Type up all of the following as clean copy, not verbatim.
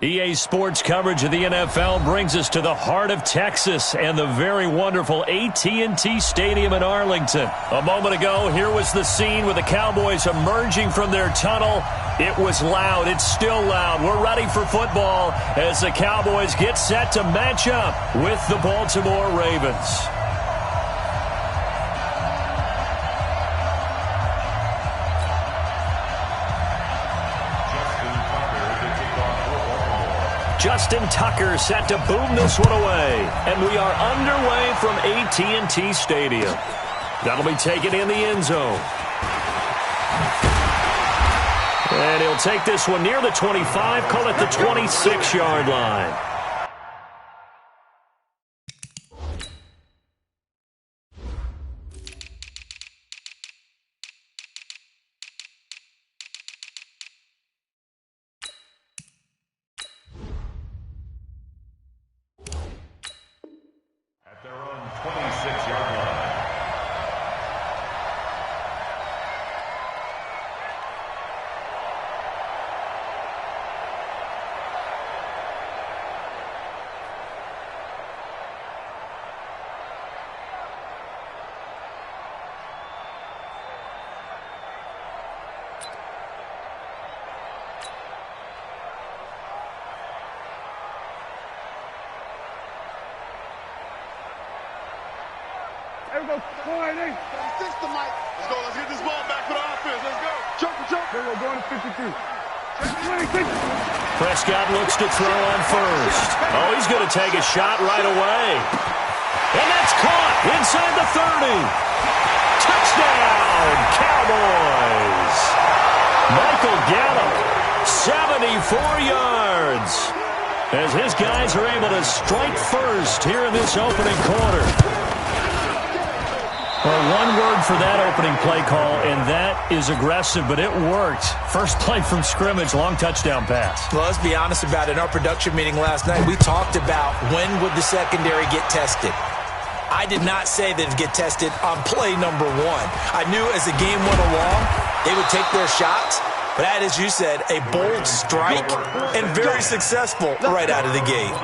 EA Sports coverage of the NFL brings us to the heart of Texas and the very wonderful AT&T Stadium in Arlington. A moment ago, here was the scene with the Cowboys emerging from their tunnel. It was loud. It's still loud. We're ready for football as the Cowboys get set to match up with the Baltimore Ravens. Justin Tucker set to boom this one away. And we are underway from AT&T Stadium. That'll be taken in the end zone. And he'll take this one near the 25, call it the 26-yard line. There we go. Go ahead, Nate. Let's go. Let's get this ball back for the offense. Let's go. Jump. There we go. Going to 53. Prescott looks to throw on first. Oh, he's going to take a shot right away. And that's caught inside the 30. Touchdown, Cowboys. Michael Gallup, 74 yards. As his guys are able to strike first here in this opening quarter. Well, one word for that opening play call, and that is aggressive, but it worked. First play from scrimmage, long touchdown pass. Well, let's be honest about it. In our production meeting last night, we talked about when would the secondary get tested. I did not say that it'd get tested on play number one. I knew as the game went along, they would take their shots, but that, as you said, a bold strike and very successful right out of the gate.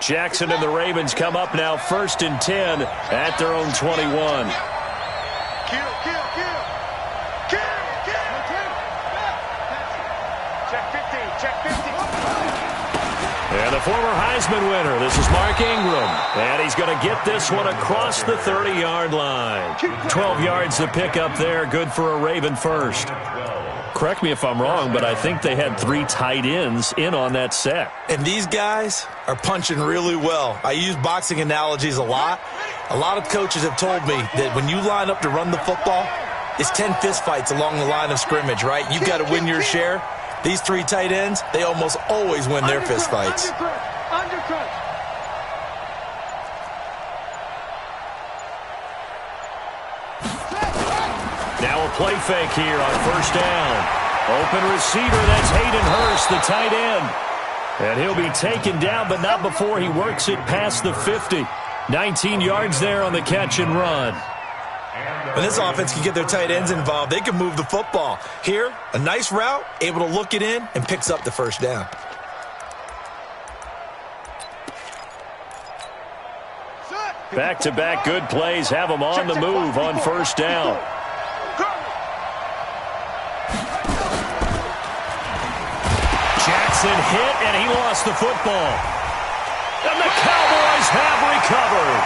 Jackson and the Ravens come up now 1st and 10 at their own 21. Kill. Check 15. And the former Heisman winner, this is Mark Ingram. And he's going to get this one across the 30-yard line. 12 yards to pick up there, good for a Raven first. Correct me if I'm wrong, but I think they had 3 tight ends in on that set. And these guys are punching really well. I use boxing analogies a lot. A lot of coaches have told me that when you line up to run the football, it's 10 fistfights along the line of scrimmage, right? You've got to win your share. These 3 tight ends, they almost always win their fistfights. Undercut. Now a play fake here on first down. Open receiver, that's Hayden Hurst, the tight end. And he'll be taken down, but not before he works it past the 50. 19 yards there on the catch and run. When this offense can get their tight ends involved, they can move the football. Here, a nice route, able to look it in, and picks up the first down. Back-to-back good plays have them on the move on first down. Jackson hit, and he lost the football. And the Cowboys have recovered.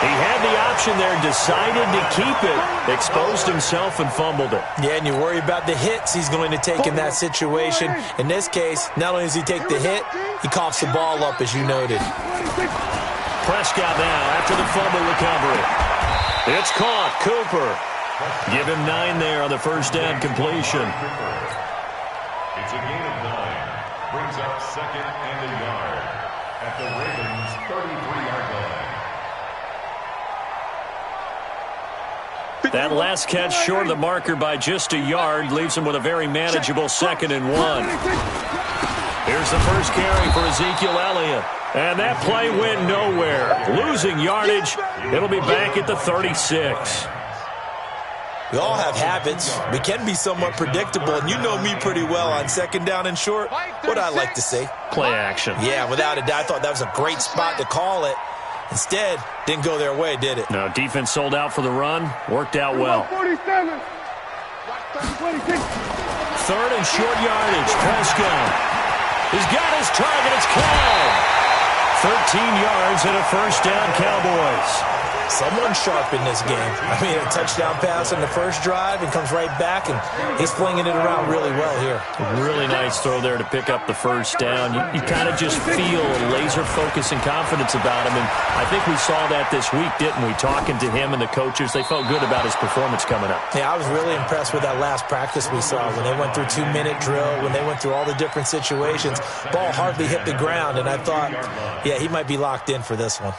He had the option there, decided to keep it, exposed himself and fumbled it. Yeah, and you worry about the hits he's going to take in that situation. In this case, not only does he take the hit, he coughs the ball up, as you noted. Prescott now after the fumble recovery. It's caught. Cooper. Give him 9 there on the first down completion. It's a gain of 9. Brings up 2nd and a yard at the Ravens' 33-yard line. That last catch short of the marker by just a yard leaves him with a very manageable 2nd and 1. Here's the first carry for Ezekiel Elliott. And that play went nowhere. Losing yardage. It'll be back at the 36. We all have habits. We can be somewhat predictable, and you know me pretty well on 2nd down and short. What I like to say? Play action. Yeah, without a doubt. I thought that was a great spot to call it. Instead, didn't go their way, did it? No, defense sold out for the run. Worked out well. 47. 3rd and short yardage. Prescott. He's got his target. It's Cobb. 13 yards and a first down, Cowboys. Someone sharp in this game. I mean, a touchdown pass on the first drive and comes right back, and he's flinging it around really well here. Really nice throw there to pick up the first down. You kind of just feel a laser focus and confidence about him, and I think we saw that this week, didn't we? Talking to him and the coaches, they felt good about his performance coming up. Yeah, I was really impressed with that last practice we saw when they went through 2-minute drill, when they went through all the different situations. Ball hardly hit the ground, and I thought, yeah, he might be locked in for this one.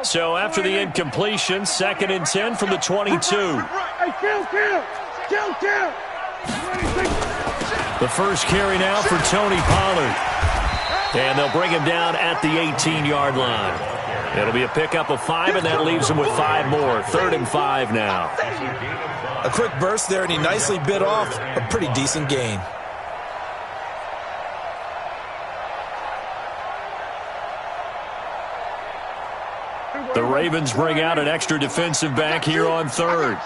So after the incompletion, 2nd and 10 from the 22. Hey, kill. The first carry now for Tony Pollard. And they'll bring him down at the 18-yard line. It'll be a pickup of 5, and that leaves him with 5 more. 3rd and 5 now. A quick burst there, and he nicely bit off a pretty decent gain. The Ravens bring out an extra defensive back here on 3rd.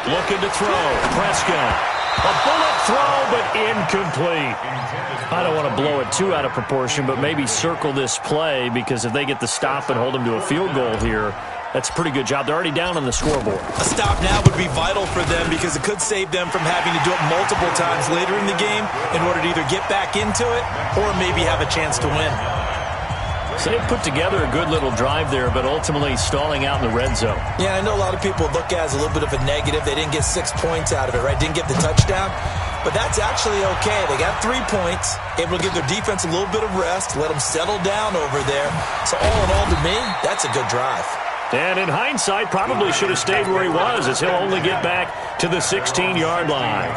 Looking to throw. Prescott. A bullet throw, but incomplete. I don't want to blow it too out of proportion, but maybe circle this play, because if they get the stop and hold them to a field goal here, that's a pretty good job. They're already down on the scoreboard. A stop now would be vital for them, because it could save them from having to do it multiple times later in the game in order to either get back into it or maybe have a chance to win. So they put together a good little drive there, but ultimately stalling out in the red zone. Yeah, I know a lot of people look at it as a little bit of a negative. They didn't get 6 points out of it, right? Didn't get the touchdown. But that's actually okay. They got 3 points, able to give their defense a little bit of rest, let them settle down over there. So all in all, to me, that's a good drive. And in hindsight, probably should have stayed where he was, as he'll only get back to the 16-yard line.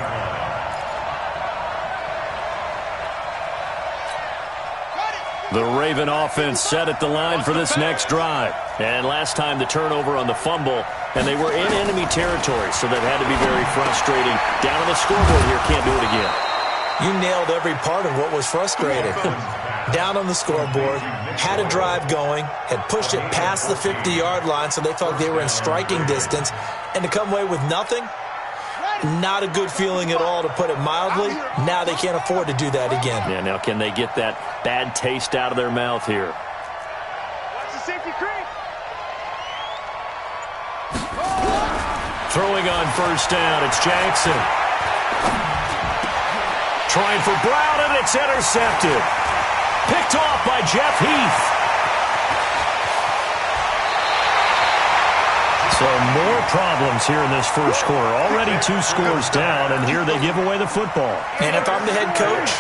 The Raven offense set at the line for this next drive. And last time the turnover on the fumble, and they were in enemy territory, so that had to be very frustrating. Down on the scoreboard here, can't do it again. You nailed every part of what was frustrating. Down on the scoreboard, had a drive going, had pushed it past the 50-yard line, so they thought they were in striking distance, and to come away with nothing, not a good feeling at all, to put it mildly. Now they can't afford to do that again. Yeah, now can they get that bad taste out of their mouth here? Throwing on first down, it's Jackson. Trying for Brown, and it's intercepted. Picked off by Jeff Heath. So more problems here in this first quarter. Already 2 scores down, and here they give away the football. And if I'm the head coach,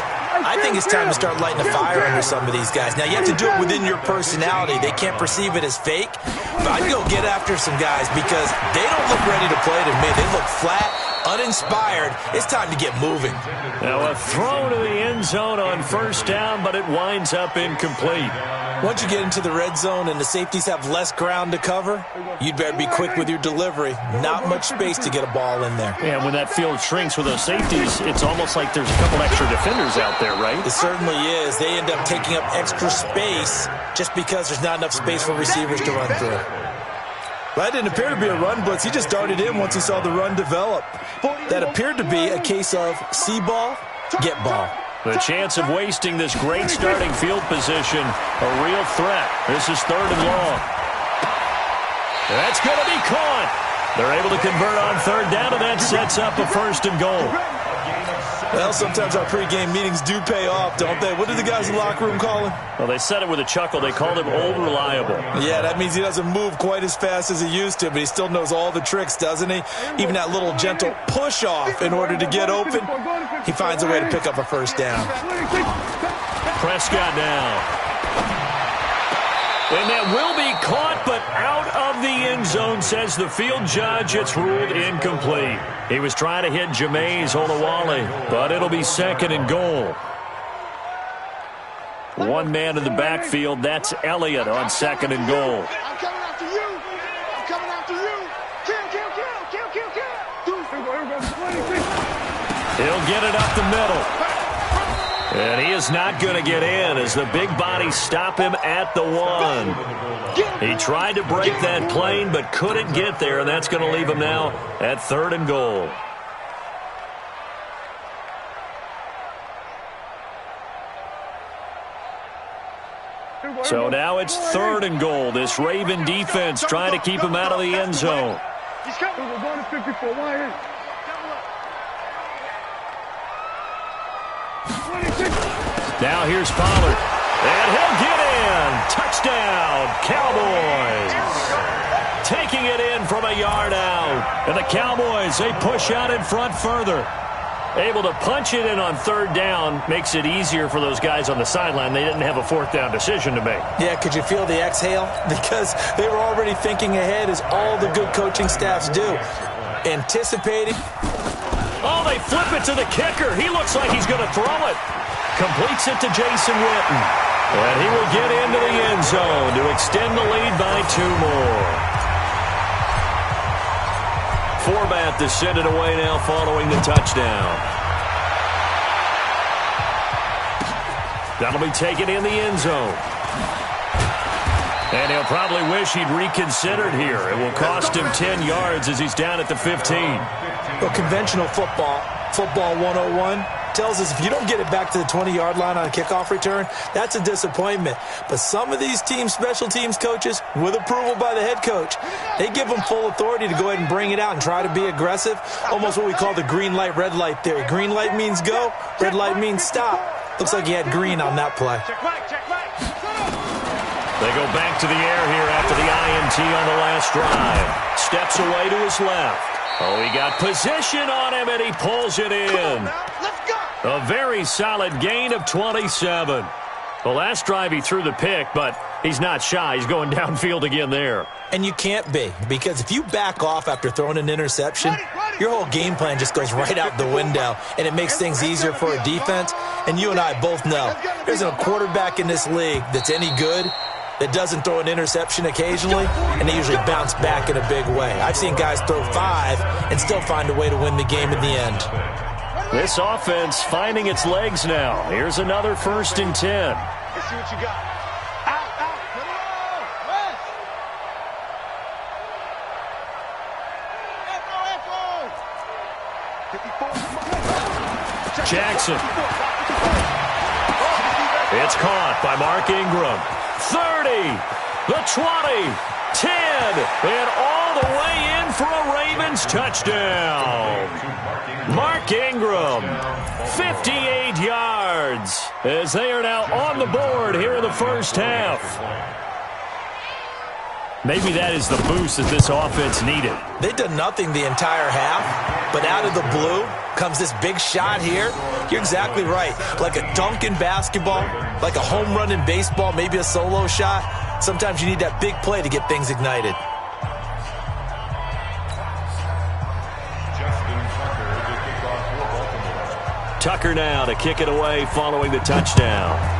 I think it's time to start lighting a fire under some of these guys. Now, you have to do it within your personality. They can't perceive it as fake. But I'd go get after some guys, because they don't look ready to play to me. They look flat, uninspired. It's time to get moving. Now a throw to the end zone on first down, but it winds up incomplete. Once you get into the red zone and the safeties have less ground to cover, you'd better be quick with your delivery. Not much space to get a ball in there. And when that field shrinks with those safeties, it's almost like there's a couple extra defenders out there, right? It certainly is. They end up taking up extra space just because there's not enough space for receivers to run through. That didn't appear to be a run blitz. He just darted in once he saw the run develop. That appeared to be a case of see ball, get ball. The chance of wasting this great starting field position, a real threat. This is 3rd and long. That's going to be caught. They're able to convert on 3rd down, and that sets up a 1st and goal. Well, sometimes our pregame meetings do pay off, don't they? What did the guys in the locker room call him? Well, they said it with a chuckle. They called him old reliable. Yeah, that means he doesn't move quite as fast as he used to, but he still knows all the tricks, doesn't he? Even that little gentle push-off in order to get open, he finds a way to pick up a first down. Prescott now. And that will be caught, but out of the end zone, says the field judge. It's ruled incomplete. He was trying to hit Jameis Olawale, but it'll be second and goal. One man in the backfield. That's Elliott on second and goal. I'm coming after you. I'm coming after you. Kill, kill, kill, kill, kill, kill. He'll get it up the middle. And he is not going to get in as the big bodies stop him at the 1. He tried to break that plane but couldn't get there, and that's going to leave him now at third and goal. So now it's third and goal. This Raven defense trying to keep him out of the end zone. He's coming. We're going to 54. Why ain't? Now here's Pollard. And he'll get in. Touchdown, Cowboys. Taking it in from a yard out. And the Cowboys, they push out in front further. Able to punch it in on third down. Makes it easier for those guys on the sideline. They didn't have a fourth down decision to make. Yeah, could you feel the exhale? Because they were already thinking ahead, as all the good coaching staffs do. Anticipating. Oh, they flip it to the kicker. He looks like he's going to throw it. Completes it to Jason Witten. And he will get into the end zone to extend the lead by 2 more. Forbat to send it away now following the touchdown. That'll be taken in the end zone. And he'll probably wish he'd reconsidered here. It will cost him 10 yards as he's down at the 15. Well, conventional football 101, tells us if you don't get it back to the 20-yard line on a kickoff return, that's a disappointment. But some of these special teams coaches, with approval by the head coach, they give them full authority to go ahead and bring it out and try to be aggressive, almost what we call the green light, red light theory. Green light means go, red light means stop. Looks like he had green on that play. They go back to the air here after the INT on the last drive. Steps away to his left. Oh, he got position on him, and he pulls it in. A very solid gain of 27. The last drive he threw the pick, but he's not shy. He's going downfield again there. And you can't be, because if you back off after throwing an interception, your whole game plan just goes right out the window, and it makes things easier for a defense. And you and I both know there's a quarterback in this league that's any good that doesn't throw an interception occasionally, and they usually bounce back in a big way. I've seen guys throw 5 and still find a way to win the game in the end. This offense finding its legs now. Here's another 1st and 10. Let's see what you got. Out. Echo. Jackson. It's caught by Mark Ingram. 30, the 20, 10, and all the way in for a Ravens touchdown. Mark Ingram, 58 yards, as they are now on the board here in the first half. Maybe that is the boost that this offense needed. They did nothing the entire half, but out of the blue comes this big shot here. You're exactly right. Like a dunk in basketball, like a home run in baseball, maybe a solo shot. Sometimes you need that big play to get things ignited. Tucker now to kick it away following the touchdown.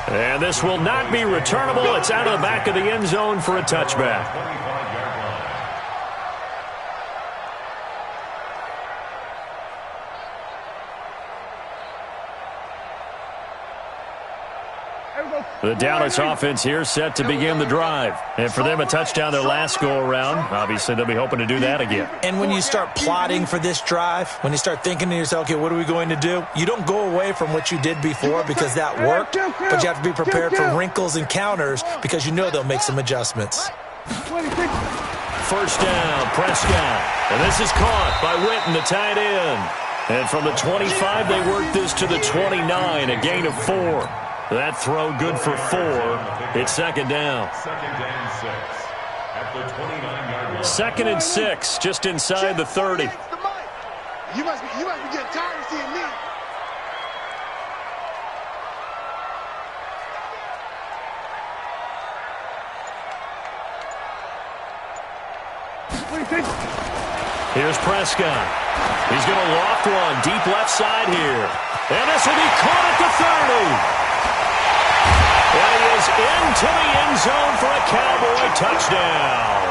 And this will not be returnable. It's out of the back of the end zone for a touchback. The Dallas offense here set to begin the drive. And for them, a touchdown their last go-around. Obviously, they'll be hoping to do that again. And when you start plotting for this drive, when you start thinking to yourself, okay, what are we going to do? You don't go away from what you did before because that worked, but you have to be prepared for wrinkles and counters because you know they'll make some adjustments. first down, Prescott. And this is caught by Witten, the tight end. And from the 25, they work this to the 29, a gain of 4. That throw good for 4. It's second down. Second and 6 at the 29-yard line. Second and 6, just inside the 30. You must be getting tired of seeing me. Here's Prescott. He's going to loft one deep left side here. And this will be caught at the 30. And he is into the end zone for a Cowboy touchdown.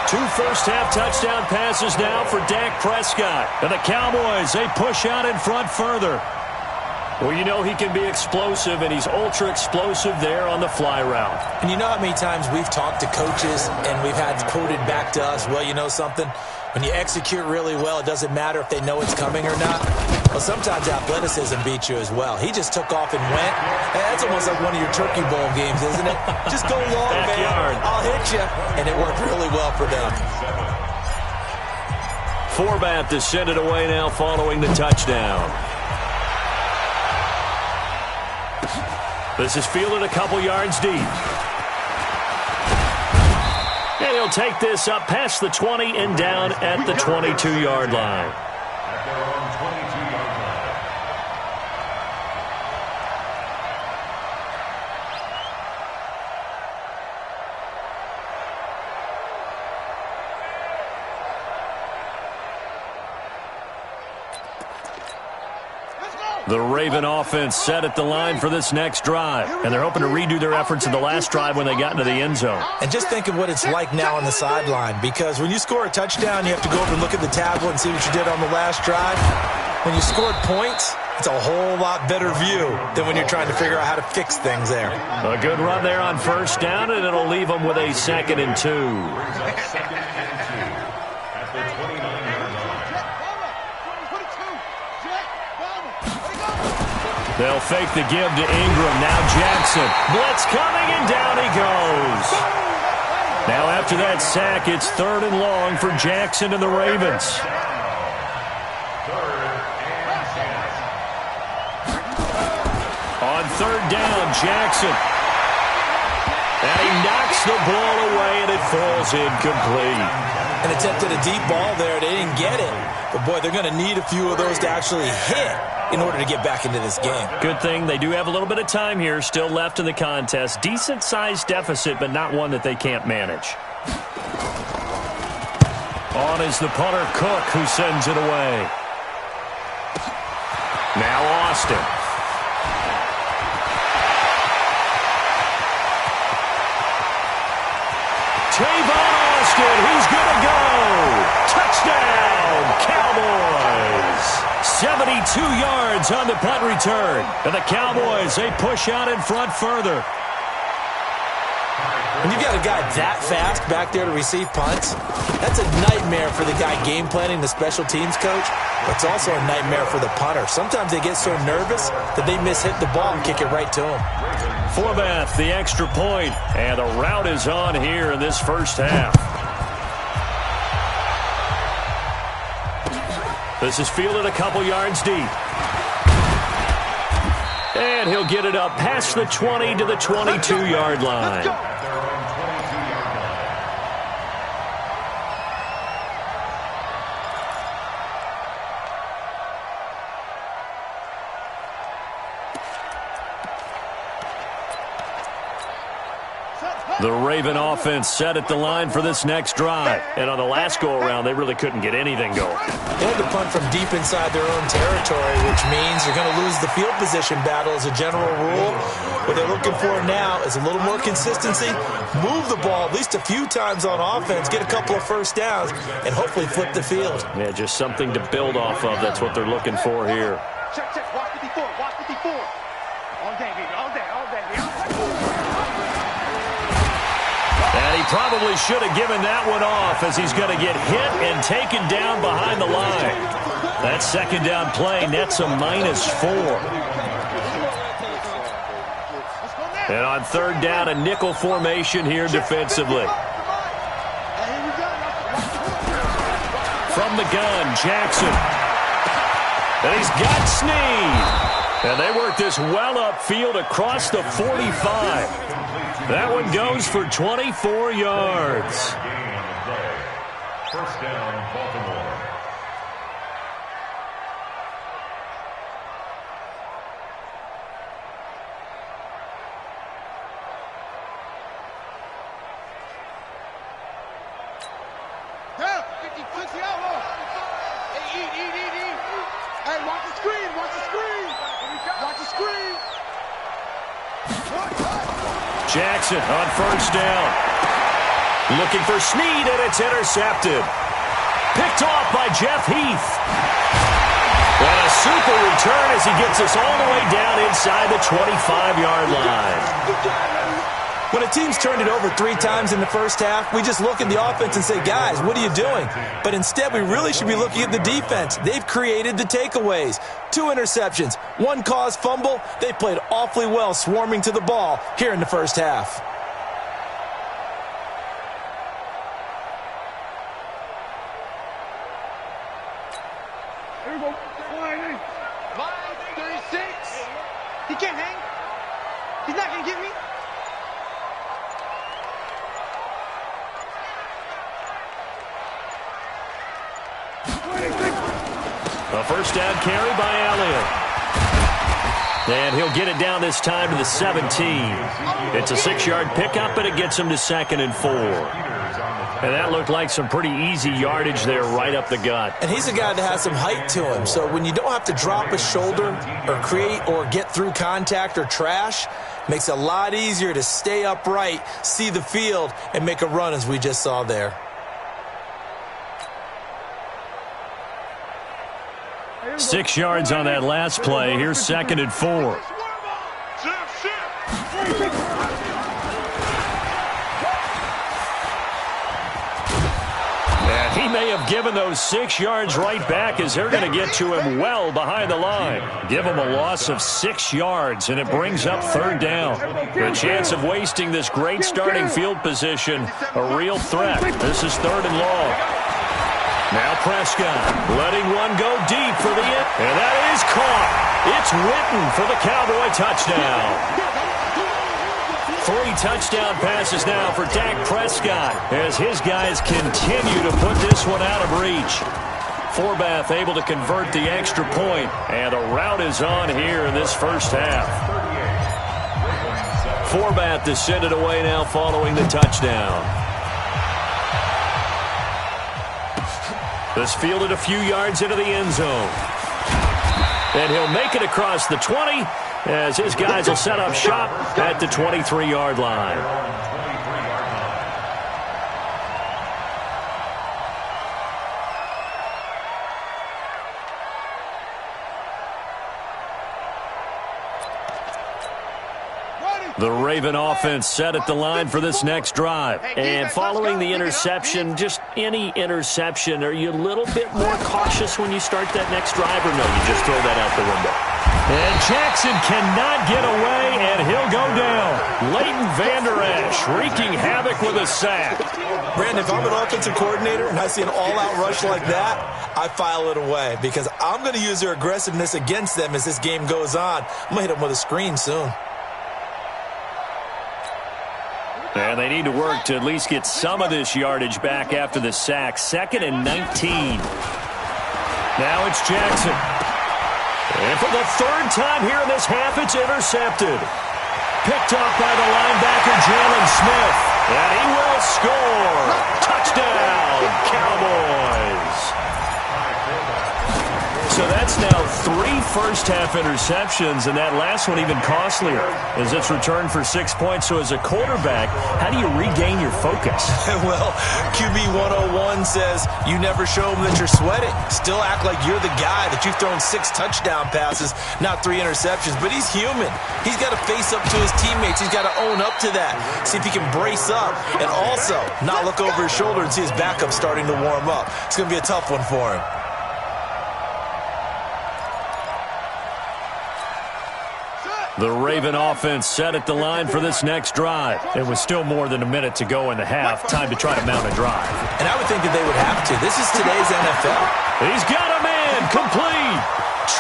2 first-half touchdown passes now for Dak Prescott. And the Cowboys, they push out in front further. Well, you know he can be explosive, and he's ultra-explosive there on the fly route. And you know how many times we've talked to coaches and we've had quoted back to us, well, you know something? When you execute really well, it doesn't matter if they know it's coming or not. Well, sometimes athleticism beats you as well. He just took off and went. That's almost like one of your Turkey Bowl games, isn't it? Just go long, man. I'll hit you. And it worked really well for them. Forbath to send it away now following the touchdown. This is fielded a couple yards deep. And he'll take this up past the 20 and down at the 22-yard line. At their own 22-yard line. The Raven offense set at the line for this next drive. And they're hoping to redo their efforts in the last drive when they got into the end zone. And just think of what it's like now on the sideline. Because when you score a touchdown, you have to go over and look at the tablet and see what you did on the last drive. When you scored points, it's a whole lot better view than when you're trying to figure out how to fix things there. A good run there on first down, and it'll leave them with a 2nd and 2. Second and 2 at the 29-yard line. They'll fake the give to Ingram. Now Jackson. Blitz coming, and down he goes. Now after that sack, it's 3rd and long for Jackson and the Ravens. 3rd and 10. On 3rd down, Jackson. And he knocks the ball away, and it falls incomplete. An attempt at a deep ball there. They didn't get it. But, boy, they're going to need a few of those to actually hit in order to get back into this game. Good thing they do have a little bit of time here still left in the contest. Decent-sized deficit, but not one that they can't manage. On is the punter, Cook, who sends it away. Now Austin. Tavon Austin, he's going to go. Touchdown, Cowboys. 72 yards on the punt return. And the Cowboys, they push out in front further. When you've got a guy that fast back there to receive punts, that's a nightmare for the guy game planning, the special teams coach. But it's also a nightmare for the punter. Sometimes they get so nervous that they miss-hit the ball and kick it right to him. Forbath, the extra point, and the route is on here in this first half. This is fielded a couple yards deep. And he'll get it up past the 20 to the 22-yard line. The Raven offense set at the line for this next drive. And on the last go-around, they really couldn't get anything going. They had to punt from deep inside their own territory, which means you're going to lose the field position battle as a general rule. What they're looking for now is a little more consistency, move the ball at least a few times on offense, get a couple of first downs, and hopefully flip the field. Yeah, just something to build off of. That's what they're looking for here. Check, watch 54, watch 54. All day, baby, all day, all day. And he probably should have given that one off as he's going to get hit and taken down behind the line. That second down play nets a -4. And on 3rd down, a nickel formation here defensively. Here we go. from the gun, Jackson. And he's got Snead. And they work this well upfield across the 45. That one goes for 24 yards. First down, Baltimore. Hey, watch the screen, watch the screen. Watch the screen. Jackson on first down. Looking for Snead, and it's intercepted. Picked off by Jeff Heath. And a super return as he gets us all the way down inside the 25-yard line. When a team's turned it over 3 times in the first half, we just look at the offense and say, guys, what are you doing? But instead, we really should be looking at the defense. They've created the takeaways. 2 interceptions, 1 caused fumble. They played awfully well swarming to the ball here in the first half. Here we go. Line 36. He can't hang. He's not going to get me. A first down carry by Elliott. And he'll get it down this time to the 17. It's a 6-yard pickup, and it gets him to 2nd and 4. And that looked like some pretty easy yardage there right up the gut. And he's a guy that has some height to him. So when you don't have to drop a shoulder or create or get through contact or trash, makes it a lot easier to stay upright, see the field, and make a run as we just saw there. 6 yards on that last play. Here's 2nd and 4. And he may have given those 6 yards right back as they're going to get to him well behind the line. Give him a loss of 6 yards, and it brings up 3rd down. The chance of wasting this great starting field position, a real threat. This is 3rd and long. Now Prescott letting one go deep for the end. And that is caught. It's Witten for the Cowboy touchdown. 3 touchdown passes now for Dak Prescott as his guys continue to put this one out of reach. Forbath able to convert the extra point, and the rout is on here in this first half. Forbath descended away now following the touchdown. This fielded a few yards into the end zone. And he'll make it across the 20 as his guys will set up shop at the 23-yard line. The Raven offense set at the line for this next drive. And following the interception, just any interception, are you a little bit more cautious when you start that next drive, or no, you just throw that out the window? And Jackson cannot get away, and he'll go down. Leighton Vander Esch wreaking havoc with a sack. Brandon, if I'm an offensive coordinator and I see an all-out rush like that, I file it away because I'm going to use their aggressiveness against them as this game goes on. I'm going to hit them with a screen soon. And they need to work to at least get some of this yardage back after the sack. 2nd and 19. Now it's Jackson. And for the 3rd time here in this half, it's intercepted. Picked off by the linebacker, Jalen Smith. And he will score. Touchdown, Cowboys. So that's now 3 first-half interceptions, and that last one even costlier as it's returned for 6 points. So as a quarterback, how do you regain your focus? Well, QB 101 says you never show them that you're sweating. Still act like you're the guy that you've thrown 6 touchdown passes, not 3 interceptions. But he's human. He's got to face up to his teammates. He's got to own up to that. See if he can brace up and also not look over his shoulder and see his backup starting to warm up. It's going to be a tough one for him. The Raven offense set at the line for this next drive. It was still more than a minute to go in the half. Time to try to mount a drive. And I would think that they would have to. This is today's NFL. He's got a man. Complete.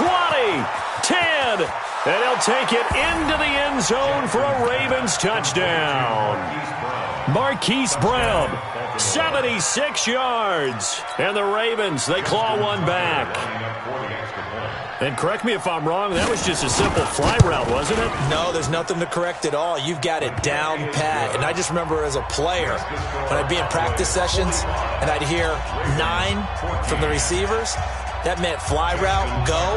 20. 10. And he'll take it into the end zone for a Ravens touchdown. Marquise Brown, 76 yards. And the Ravens, they claw one back. And correct me if I'm wrong, that was just a simple fly route, wasn't it? No, there's nothing to correct at all. You've got it down pat. And I just remember as a player, when I'd be in practice sessions and I'd hear 9 from the receivers, that meant fly route, go,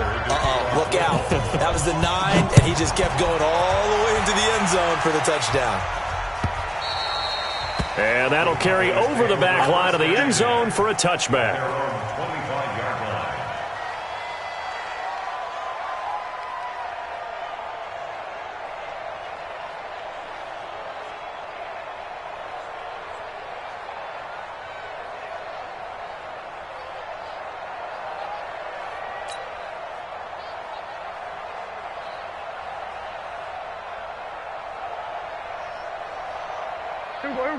look out. That was the 9, and he just kept going all the way into the end zone for the touchdown. And that'll carry over the back line of the end zone for a touchback.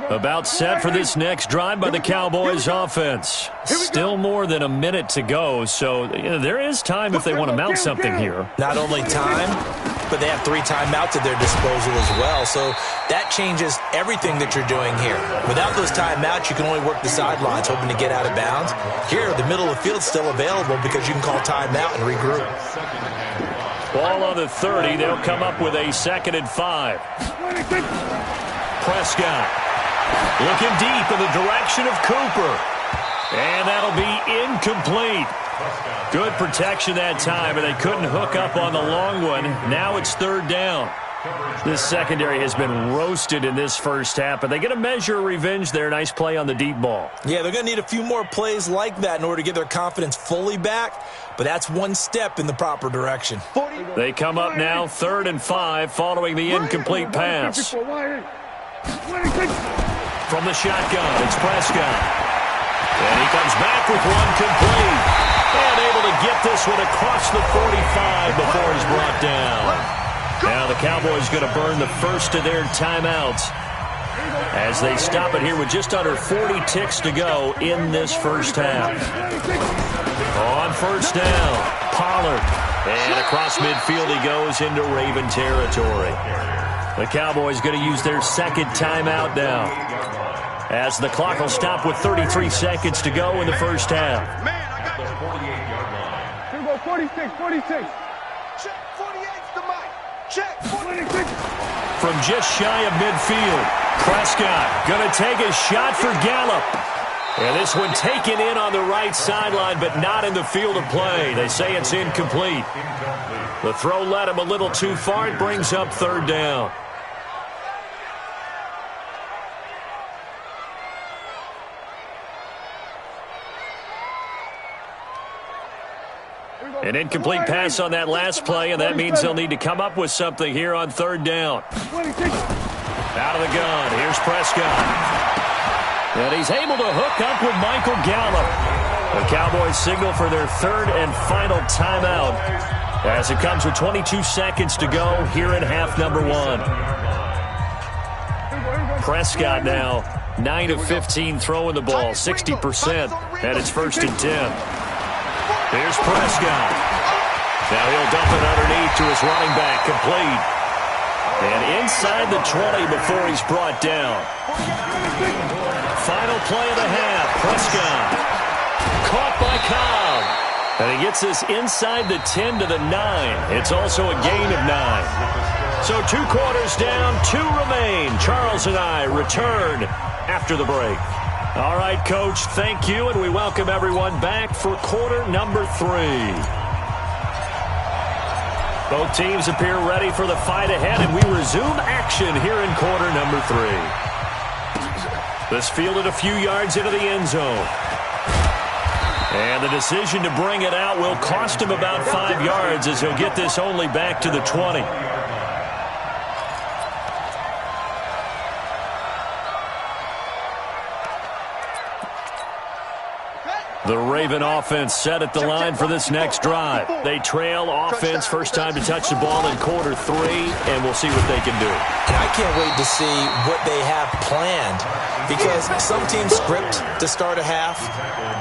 About set for this next drive by the Cowboys offense. Still more than a minute to go, so there is time if they want to mount something here. Not only time, but they have 3 timeouts at their disposal as well, so that changes everything that you're doing here. Without those timeouts, you can only work the sidelines, hoping to get out of bounds. Here, the middle of the field's still available because you can call timeout and regroup. Ball on the 30. They'll come up with a 2nd and 5. Prescott looking deep in the direction of Cooper. And that'll be incomplete. Good protection that time, and they couldn't hook up on the long one. Now it's 3rd down. This secondary has been roasted in this first half, but they get a measure of revenge there. Nice play on the deep ball. Yeah, they're going to need a few more plays like that in order to get their confidence fully back, but that's one step in the proper direction. They come up now 3rd and 5 following the incomplete pass. From the shotgun, it's Prescott. And he comes back with one complete. And able to get this one across the 45 before he's brought down. Now the Cowboys going to burn the first of their timeouts as they stop it here with just under 40 ticks to go in this first half. On 1st down, Pollard. And across midfield he goes into Raven territory. The Cowboys going to use their 2nd timeout now, as the clock will stop with 33 seconds to go in the first half. Here we go, 46, 46. Check, 48's the mic. Check, 46. From just shy of midfield, Prescott going to take a shot for Gallup. And this one taken in on the right sideline, but not in the field of play. They say it's incomplete. The throw led him a little too far. It brings up 3rd down. An incomplete pass on that last play, and that means they'll need to come up with something here on 3rd down. Out of the gun, here's Prescott. And he's able to hook up with Michael Gallup. The Cowboys signal for their 3rd and final timeout, as it comes with 22 seconds to go here in half number 1. Prescott now 9 of 15 throwing the ball, 60%, and it's 1st and 10. Here's Prescott. Now he'll dump it underneath to his running back, complete. And inside the 20 before he's brought down. Final play of the half, Prescott. Caught by Cobb. And he gets this inside the 10 to the 9. It's also a gain of 9. So 2 quarters down, 2 remain. Charles and I return after the break. All right, Coach, thank you, and we welcome everyone back for quarter number 3. Both teams appear ready for the fight ahead, and we resume action here in quarter number 3. This fielded a few yards into the end zone. And the decision to bring it out will cost him about 5 yards, as he'll get this only back to the 20. The Raven offense set at the line for this next drive. They trail offense, first time to touch the ball in quarter 3, and we'll see what they can do. And I can't wait to see what they have planned, because some teams script to start a half.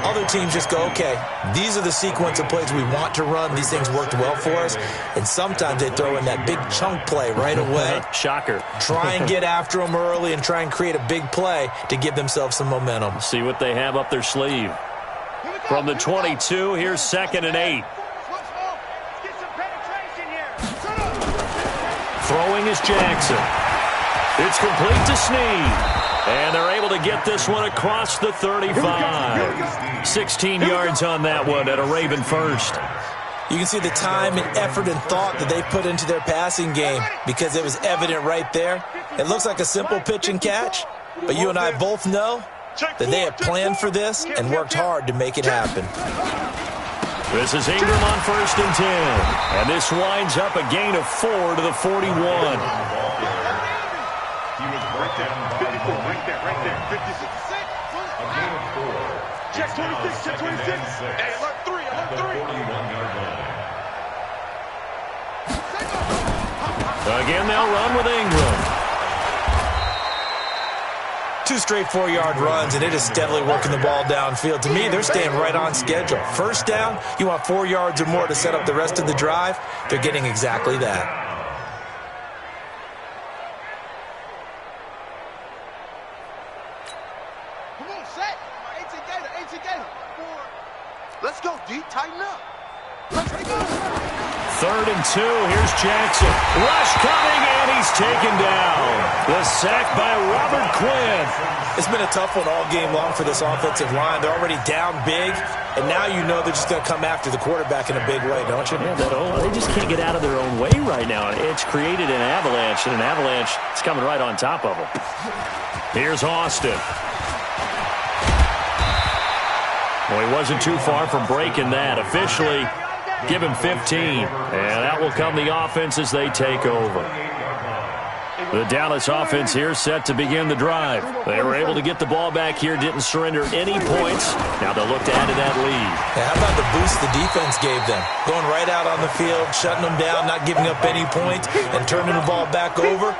Other teams just go, okay, these are the sequence of plays we want to run. These things worked well for us. And sometimes they throw in that big chunk play right away. Shocker. Try and get after them early and try and create a big play to give themselves some momentum. See what they have up their sleeve. From the 22, here's 2nd and 8. Throwing is Jackson. It's complete to Snead. And they're able to get this one across the 35. 16 yards on that one at a Raven first. You can see the time and effort and thought that they put into their passing game, because it was evident right there. It looks like a simple pitch and catch, but you and I both know that they have planned for this and worked hard to make it happen. This is Ingram on 1st and 10. And this winds up a gain of 4 to the 41. He was right down by 54, right there, 56. A gain of 4. Check 26, check 26. Hey, alert 3, alert 3. 41-yard line. Again, they'll run with Ingram. 2 straight 4-yard runs, and it is steadily working the ball downfield. To me, they're staying right on schedule. First down, you want 4 yards or more to set up the rest of the drive. They're getting exactly that. Come on, set. 18 Gator. Let's go, D. Tighten up. Let's go. 3rd and 2. Here's Jackson. Rush coming, and he's taken down. The sack by Robert Quinn. It's been a tough one all game long for this offensive line. They're already down big, and now you know they're just going to come after the quarterback in a big way, don't you? Yeah, they just can't get out of their own way right now. It's created an avalanche, and an avalanche is coming right on top of them. Here's Austin. Well, he wasn't too far from breaking that. Officially, give him 15, and that will come the offense as they take over. The Dallas offense here set to begin the drive. They were able to get the ball back here, didn't surrender any points. Now they'll look to add to that lead. Yeah, how about the boost the defense gave them? Going right out on the field, shutting them down, not giving up any points, and turning the ball back over.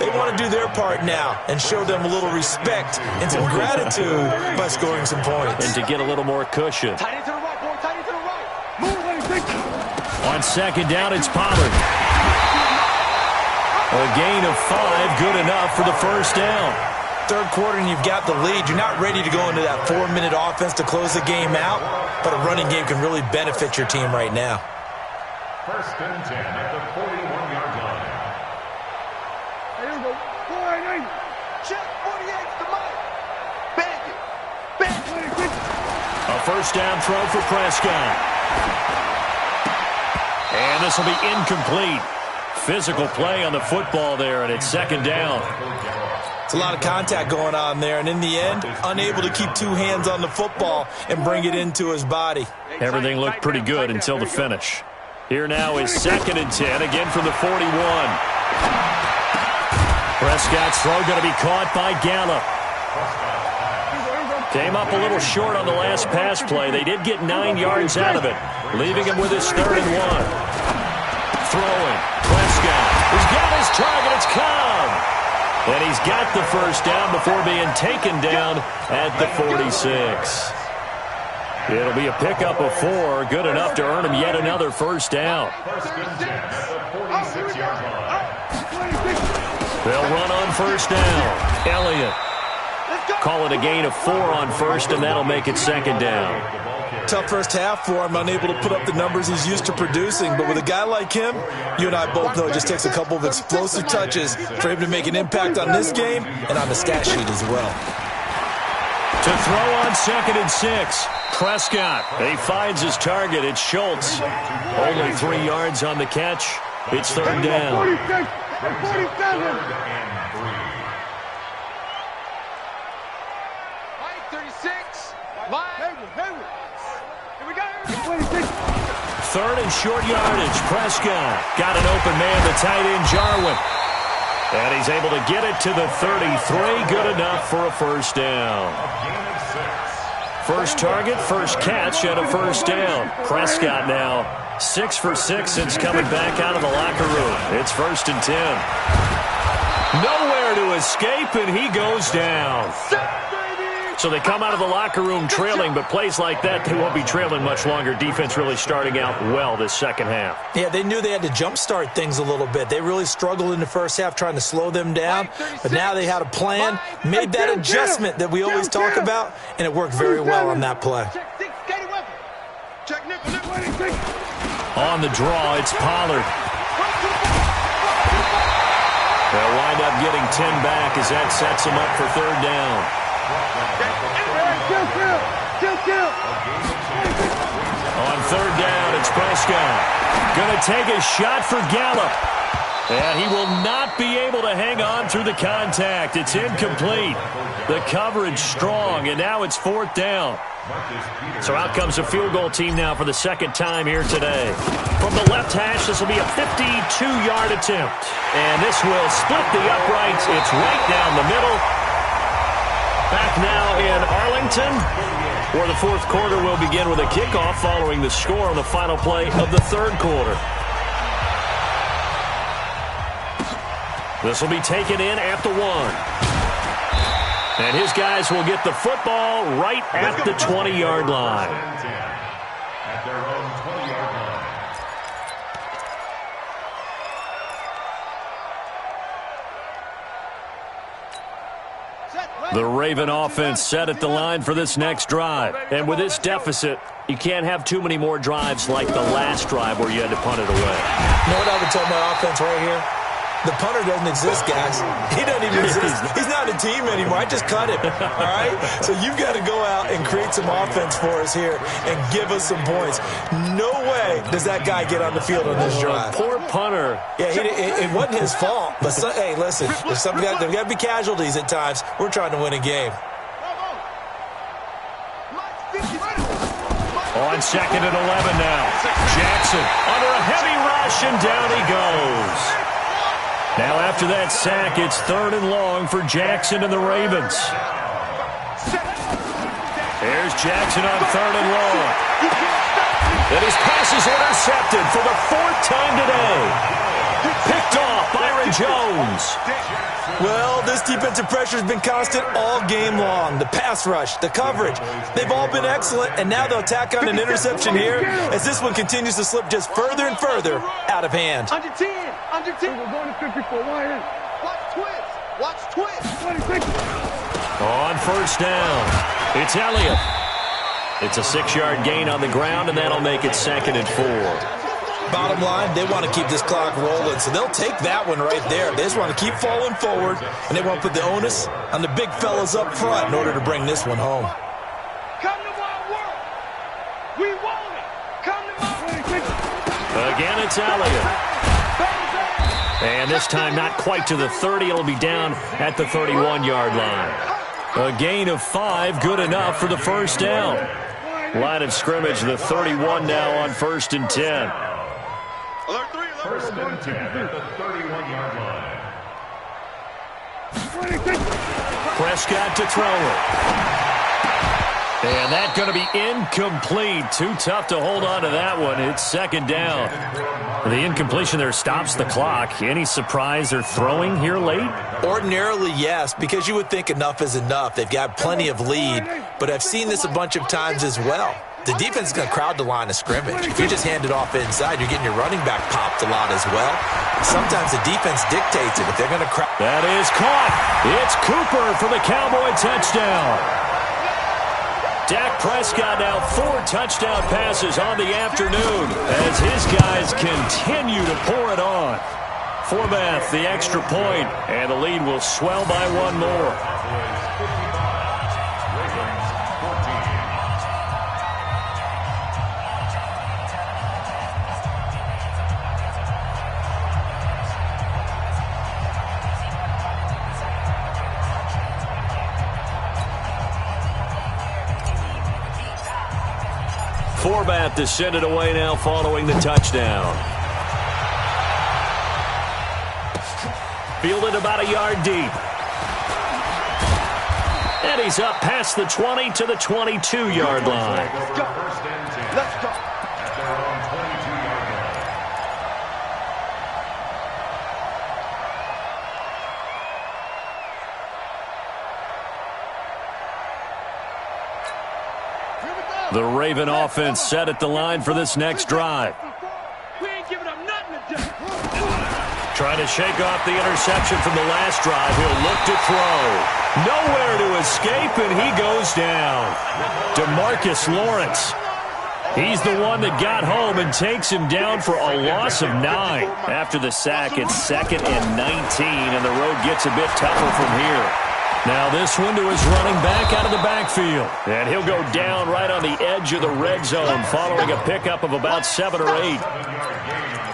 They want to do their part now and show them a little respect and some gratitude by scoring some points. And to get a little more cushion. Tight into the right, boy. Tight into the right. Move, On 2nd down, it's Pollard. A gain of 5, good enough for the first down. 3rd quarter and you've got the lead. You're not ready to go into that 4-minute offense to close the game out, but a running game can really benefit your team right now. 1st and 10 at the 41-yard line. Here we go. 48. Check 48 to Mike. Bang it. Bang it. A first down throw for Prescott. And this will be incomplete. Physical play on the football there, and it's 2nd down. It's a lot of contact going on there, and in the end, unable to keep 2 hands on the football and bring it into his body. Everything looked pretty good until the finish. Here now is 2nd and 10, again from the 41. Prescott's throw going to be caught by Gallup. Came up a little short on the last pass play. They did get 9 yards out of it, leaving him with his 3rd and 1. Throwing. Prescott. He's got his target. It's Cobb. And he's got the first down before being taken down at the 46. It'll be a pickup of 4. Good enough to earn him yet another first down. 1st and 10 at the 46-yard line. They'll run on first down. Elliott. Call it a gain of 4 on first, and that'll make it 2nd down. Tough first half for him, unable to put up the numbers he's used to producing. But with a guy like him, you and I both know it just takes a couple of explosive touches for him to make an impact on this game and on the stat sheet as well. To throw on 2nd and 6. Prescott. He finds his target. It's Schultz. Only 3 yards on the catch. It's 3rd down. 47. 3rd and short yardage. Prescott got an open man, the tight end Jarwin. And he's able to get it to the 33. Good enough for a first down. First target, first catch, and a first down. Prescott now 6 for 6 since coming back out of the locker room. It's 1st and 10. Nowhere to escape, and he goes down. So they come out of the locker room trailing, but plays like that, they won't be trailing much longer. Defense really starting out well this second half. Yeah, they knew they had to jumpstart things a little bit. They really struggled in the first half trying to slow them down, but now they had a plan, made that adjustment that we always talk about, and it worked very well on that play. On the draw, it's Pollard. They'll wind up getting 10 back as that sets them up for 3rd down. On 3rd down, it's Prescott. Going to take a shot for Gallup. And he will not be able to hang on through the contact. It's incomplete. The coverage strong, and now it's 4th down. So out comes a field goal team now for the second time here today. From the left hash, this will be a 52-yard attempt. And this will split the uprights. It's right down the middle. Back now in Arlington, where the 4th quarter will begin with a kickoff following the score on the final play of the 3rd quarter. This will be taken in at the 1. And his guys will get the football right at the 20-yard line. At their own 20-yard line. The Raven offense set at the line for this next drive. And with this deficit, you can't have too many more drives like the last drive where you had to punt it away. You know what I would tell my offense right here? The punter doesn't exist, guys. He doesn't even exist. He's not a team anymore. I just cut him, all right? So you've got to go out and create some offense for us here and give us some points. No way does that guy get on the field on this drive. Poor punter. Yeah, it wasn't his fault. But, hey, listen, there's got to be casualties at times. We're trying to win a game. On 2nd and 11 now. Jackson under a heavy rush, and down he goes. Now after that sack, it's 3rd and long for Jackson and the Ravens. There's Jackson on 3rd and long. And his pass is intercepted for the 4th time today. Picked off Byron Jones. Well, this defensive pressure has been constant all game long. The pass rush, the coverage, they've all been excellent, and now they'll tack on an interception here as this one continues to slip just further and further out of hand. Under 10. We're going to 54. Watch twist. On 1st down, it's Elliott. It's a 6-yard gain on the ground, and that'll make it 2nd and 4. Bottom line, they want to keep this clock rolling, so they'll take that one right there. They just want to keep falling forward, and they want to put the onus on the big fellas up front in order to bring this one home. Come to my world. We want it. Come to my world. Again, it's Elliott. And this time not quite to the 30. It'll be down at the 31-yard line. A gain of 5, good enough for the 1st down. Line of scrimmage, the 31 now on 1st and 10. Alert 3, 1st and 10 at the 31-yard line. Prescott to throw it. And that's going to be incomplete. Too tough to hold on to that one. It's 2nd down. The incompletion there stops the clock. Any surprise they're throwing here late? Ordinarily, yes, because you would think enough is enough. They've got plenty of lead, but I've seen this a bunch of times as well. The defense is going to crowd the line of scrimmage. If you just hand it off inside, you're getting your running back popped a lot as well. Sometimes the defense dictates it. If they're going to crowd... That is caught. It's Cooper for the Cowboy touchdown. Dak Prescott now 4 touchdown passes on the afternoon as his guys continue to pour it on. Forbath, the extra point, and the lead will swell by 1 more. Forbath to send it away now following the touchdown. Fielded about a yard deep. And he's up past the 20 to the 22-yard line. Let's go. Let's go. At their own 22-yard line. The Raven offense set at the line for this next drive. We ain't giving up nothing today. Trying to shake off the interception from the last drive. He'll look to throw. Nowhere to escape, and he goes down. DeMarcus Lawrence. He's the one that got home and takes him down for a loss of 9. After the sack, it's 2nd and 19, and the road gets a bit tougher from here. Now this one to his running back out of the backfield. And he'll go down right on the edge of the red zone following a pickup of about 7 or 8.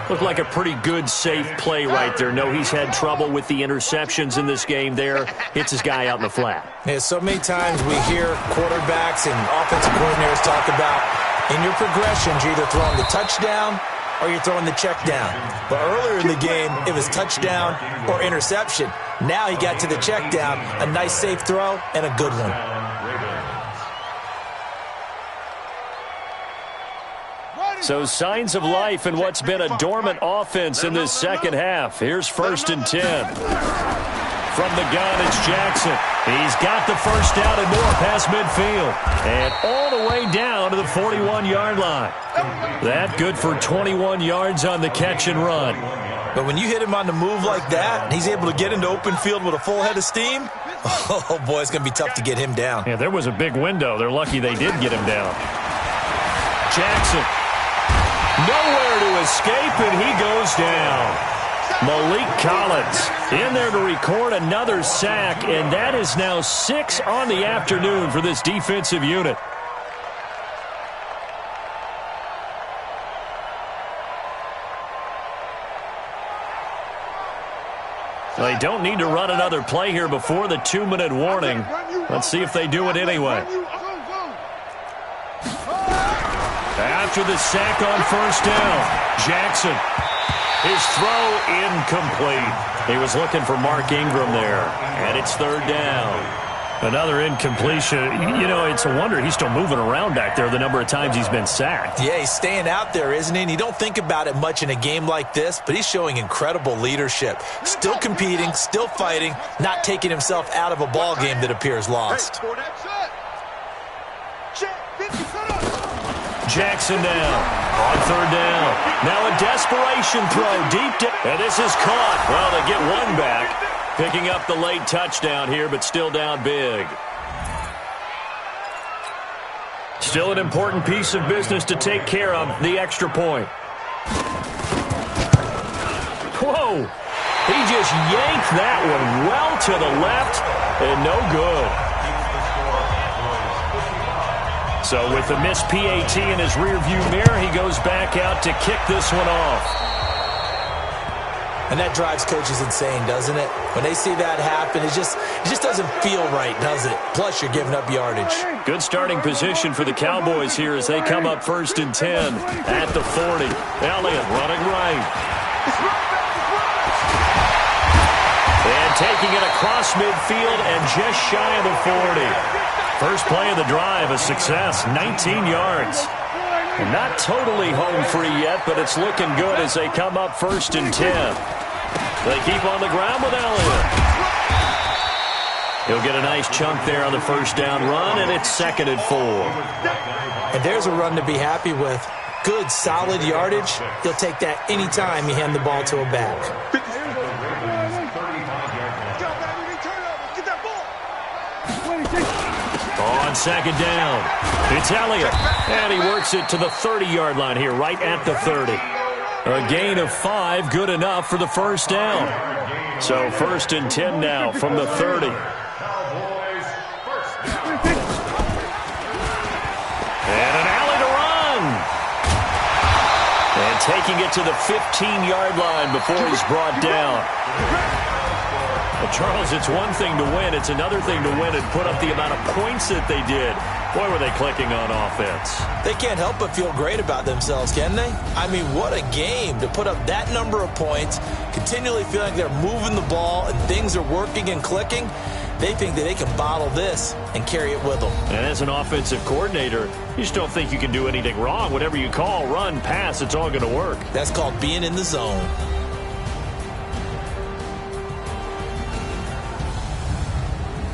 Looked like a pretty good, safe play right there. No, he's had trouble with the interceptions in this game there. Hits his guy out in the flat. Yeah, so many times we hear quarterbacks and offensive coordinators talk about in your progressions, you're either throwing the touchdown or you're throwing the check down. But earlier in the game, it was touchdown or interception. Now he got to the check down, a nice safe throw, and a good one. So signs of life in what's been a dormant offense in this second half. Here's 1st and 10. From the gun, it's Jackson. He's got the first down and more past midfield. And all the way down to the 41-yard line. That good for 21 yards on the catch and run. But when you hit him on the move like that, and he's able to get into open field with a full head of steam, oh, boy, it's going to be tough to get him down. Yeah, there was a big window. They're lucky they did get him down. Jackson. Nowhere to escape, and he goes down. Malik Collins in there to record another sack, and that is now 6 on the afternoon for this defensive unit. They don't need to run another play here before the 2-minute warning. Let's see if they do it anyway. After the sack on first down, Jackson. His throw incomplete. He was looking for Mark Ingram there, and it's 3rd down. Another incompletion. You know, it's a wonder he's still moving around back there the number of times he's been sacked. Yeah, he's staying out there, isn't he? And you don't think about it much in a game like this, but he's showing incredible leadership. Still competing, still fighting, not taking himself out of a ball game that appears lost. Jackson down on 3rd down. Now a desperation throw deep down. And this is caught. Well, they get one back. Picking up the late touchdown here, but still down big. Still an important piece of business to take care of, the extra point. Whoa! He just yanked that one well to the left, and no good. So with the missed PAT in his rearview mirror, he goes back out to kick this one off. And that drives coaches insane, doesn't it? When they see that happen, it just doesn't feel right, does it? Plus, you're giving up yardage. Good starting position for the Cowboys here as they come up 1st and 10 at the 40. Elliott running right. And taking it across midfield and just shy of the 40. First play of the drive, a success, 19 yards. Not totally home free yet, but it's looking good as they come up 1st and 10. They keep on the ground with Elliott. He'll get a nice chunk there on the first down run, and it's 2nd and 4. And there's a run to be happy with. Good, solid yardage. You'll take that anytime you hand the ball to a back. On 2nd down, it's Elliott, and he works it to the 30-yard line here, right at the 30. A gain of 5, good enough for the first down. So 1st and 10 now from the 30. And an alley to run. And taking it to the 15-yard line before he's brought down. Well, Charles, it's one thing to win. It's another thing to win and put up the amount of points that they did. Boy, were they clicking on offense. They can't help but feel great about themselves, can they? I mean, what a game to put up that number of points, continually feeling like they're moving the ball and things are working and clicking. They think that they can bottle this and carry it with them. And as an offensive coordinator, you just don't think you can do anything wrong. Whatever you call, run, pass, it's all going to work. That's called being in the zone.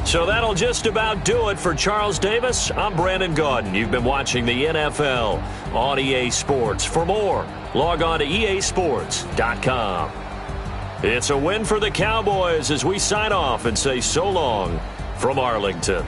So that'll just about do it for Charles Davis. I'm Brandon Gaudin. You've been watching the NFL on EA Sports. For more, log on to easports.com. It's a win for the Cowboys as we sign off and say so long from Arlington.